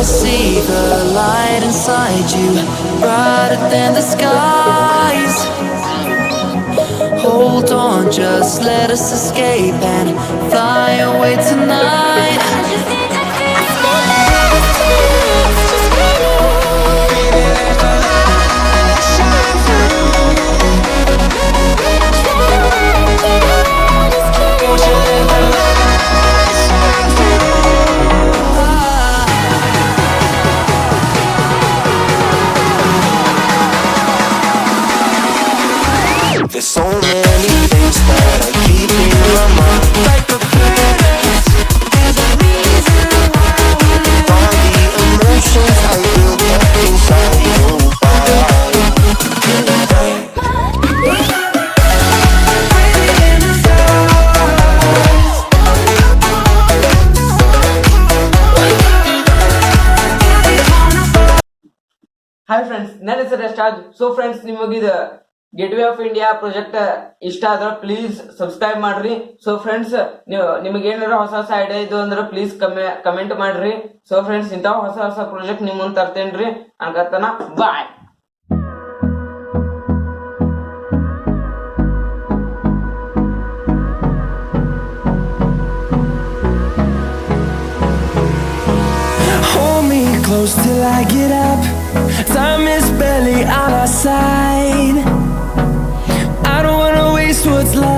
see the light inside you, brighter than the skies. Hold on, just let us escape and fly away tonight. There's so many things that I keep in my mind, like the burdens. There's a reason why we live. All the emotions I built up inside you. Hi friends, ನಾನು Yashraj. So friends, ನಿಮಗಿದ gateway of India project ಇಷ್ಟ ಆದ್ರೆ please subscribe ಮಾಡ್ರಿ. So friends, ನಿಮಗೆ ಏನಾರ ಹೊಸ ಹೊಸ idea ಇದು ಅಂದ್ರೆ ಪ್ಲೀಸ್ ಕಮೆಂಟ್ ಮಾಡ್ರಿ. ಸೊ ಫ್ರೆಂಡ್ಸ್, ಇಂಥ ಹೊಸ ಹೊಸ ಪ್ರಾಜೆಕ್ಟ್ ನಿಮ್ ಮುಂದೆ ತರ್ತೇನ್ರಿ ಅನ್ಕತನ. ಬಾಯ್. Close till I get up. Time is barely on our side. I don't wanna waste what's left.